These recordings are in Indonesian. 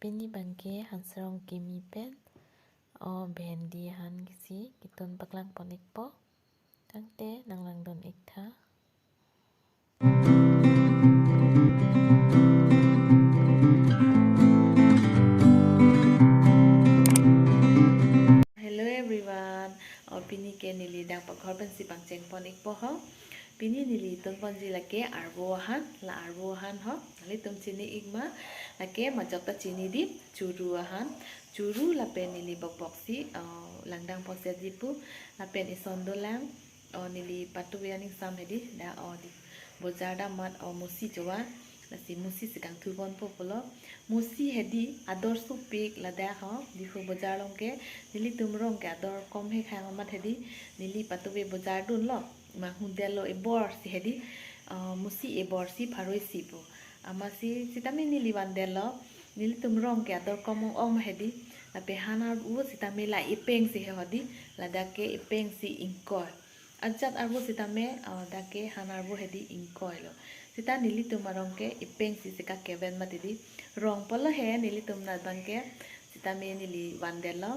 Pini bangke hansarong kimi pen o bendi han kisi kitun paklang ponik po tangte nanglang don ikta. Hello everyone. Pini ke nili dang pakhor ban si pangcheng ponik po ho. Pini nili tun ponji lake arbohan la arbohan ho. Ali tum chini igma lake majokta chini di churuahan. Churu lapen nili bokboksi langdang poset dipu lapen isondolang nili patu yaning sam hedi da di bozar da mat musi jowa lasi musi sikang thubon po polo musi hedi ador supik lada ho dihu bozar longke nili tumrong ke ador kom he khang mat hedi nili patu be bozar dun lo ma hundelo ebor si hedi musi ebor si pharoi si po amasi sitami nili wandelo nili tumrong ke ador kom om hedi lape hanar u sitami la ipeng si hodi ladake ipeng si ingkor ajat arbo sitame dake hanarbo hedi ingkoi lo sita nili tumarong ke ipeng si sika keven matidi rong polo he nili tumna bangke sitame nili wandelo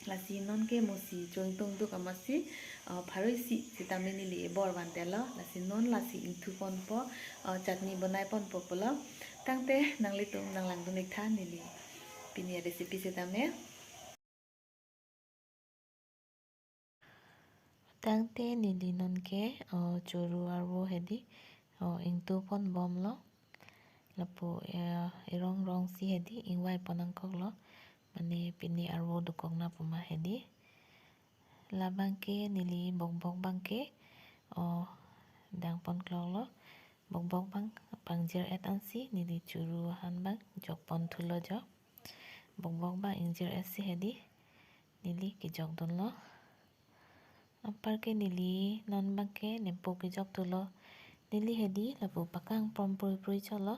lasi non ke musi joing tung du kamasi pharoi si sitame nili ebor wandelo lasi non lasi ingthu pon po chutney bonai pon po polo tangte nangli tum nanglang dunik tha nili pini recipe sitame tangte nili non ke churu arbo hedi ingtu pon bom lo lapu irong rong si hedi ingwai ponang kok lo mane pini arbo dukong na puma hedi labangke nili bok bangke dang pon klok lo bok bang pangjir et ansi nili churu han bang jok pon thulo jo bok bang ingjir et si hedi nili ki jok don lo ampar ke nili non bangke nempo ki jok tulo nili hedi lapu pakang prom puri cholo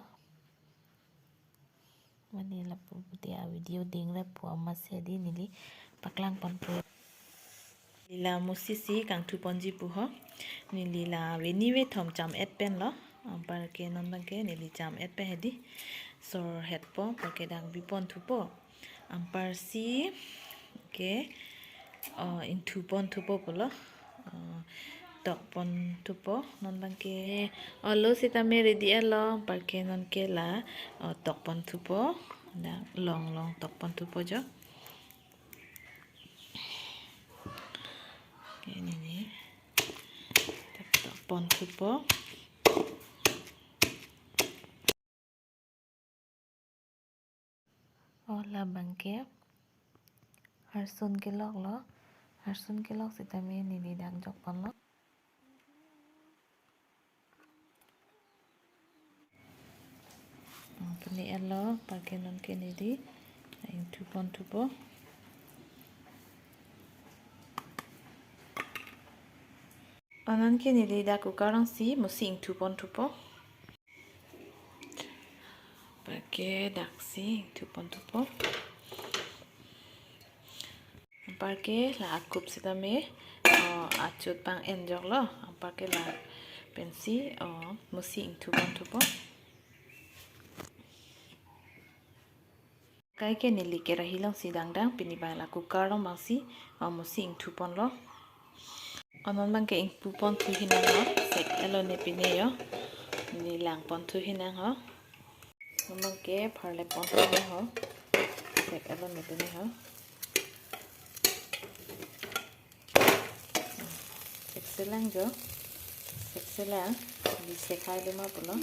mani lapu dia video ding lapu amas hedi nili paklang pon puri lila musisi kang thu ponji pu ho nili la weni we thom cham et pen lo ampar ke non bangke nili cham et pe hedi sor het po porque dang bi pon thu po ampar si ke in thu pon thu po polo tok pon thu po non bangke lo sitame ready alo parke non ke la tok pon thu po da long tok pon thu po jo ke ni tok pon thu po la bangke harsun ke lok lo harsun ke lok sitame nili dang jok pon lo kini elo parke non kini di ing thu po anan kini di da kukarang si musi ing thu po parke dak si ing thu po parke la akup sitame achut pang enjok lo parke la pensi musi ing thu po kai ke nili ke rahilang si dang pini ba la kukar long bang si musi ing thu pon lo anon bang ke ing pu pon thu hinang lo sek elo ne pine yo ni lang pon thu hinang ho bang ke pharle pon thu ne ho sek elo ne pine ho sek selang jo sek selang di sekai le ma pulo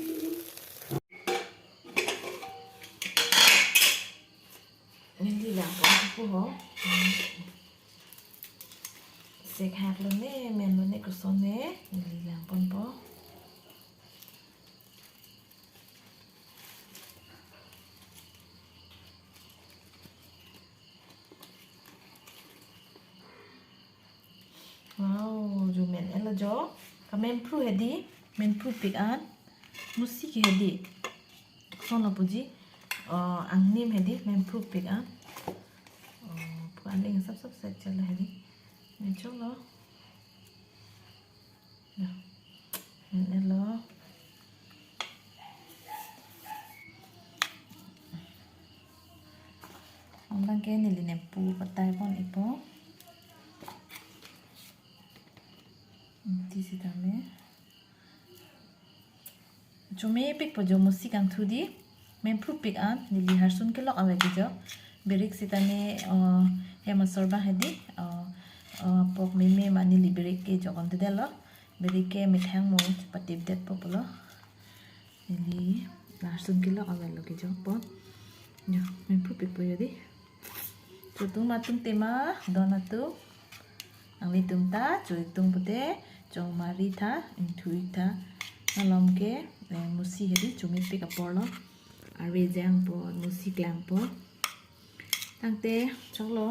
nili lang pon thu ho sek hat lo ne men lo ne ko so ne nili lang pon po wow jo men elo jo kamen pru hedi men pru pik an musi ki hedi sono puji angnim hedi men pru pik an pualing sab set chala hedi men cholo men elo bangke nili nempu patai pon ipo di sitame cumi pik po jo musi kang thudi mempru pik an nili harsun ke lok awe gijo berik sitame hema sorba hedi pok meme ma nili berik ke jogon de lo berik ke mithang mo patip det po polo nili harsun ke lok awe lo gijo po yo mempru pik po yodi tutung matung tema donatu ang litung ta cuitung pute jong mari tha inthui tha nalom ke musi hedi cumi pik apolo arwe jang po musi klang po tangte cholo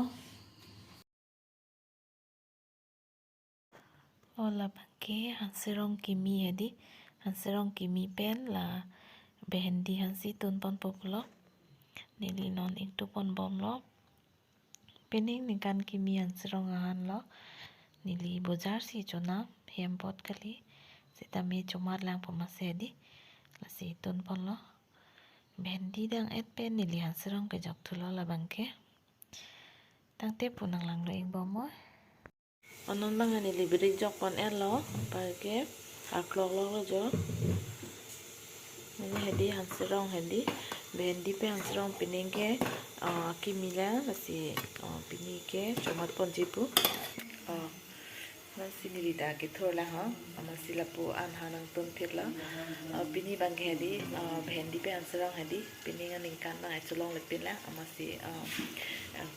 ola bangke hanserong kimi hedi hanserong kimi pen la behendi hansi tun pon popolo nili non ingtu pon bom lo pening ningkan kimi hanserong ahan lo nili bojar si chona hempot kali sitame chomat lang pomase di lasi tun pon lo behendi dang et pen nili hanserong ke jok thulo la bangke tangte punang lang lo ing bomo onon bang nili berik jok pon el lo parke aklok lo jo ini hedi hanserong hedi behendi pe hanserong pening ke kimila lasi pini ke chomat pon jipu masih nilita ke thola ha masih lapu an hanang tun phirla pini bang hedi behendi pe hanserong hedi pini nganing kan na cholong le pin la masih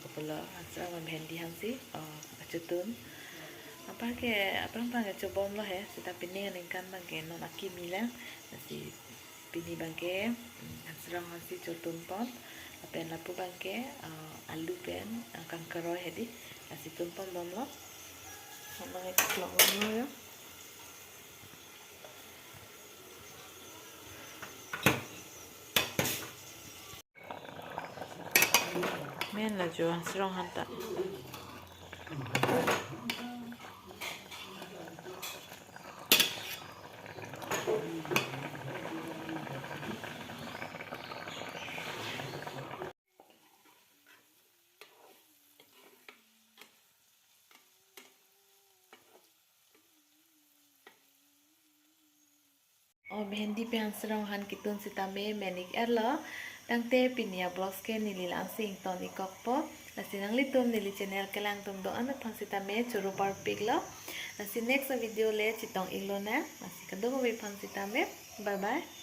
kopolo hanserong behendi hansi acutun apa ke apang cobom lo he sita pini nganing kan bang ke non akimila masih pini bang ke hanserong hansi cotun pon pen lapu bang ke alu pen kangkaroy hedi masih tun pon bom lo mga iklong lo ya men la jo hanserong hanta behendi pe hanserong han kitun sitame menik erlo tangte pinia blogs ke nili langsing toni kokpo lasi nang litum nili channel ke lang tum do anak pang sitame churu par piglo lasi next video le chitong ilo na lasi kadung we pang sitame bye bye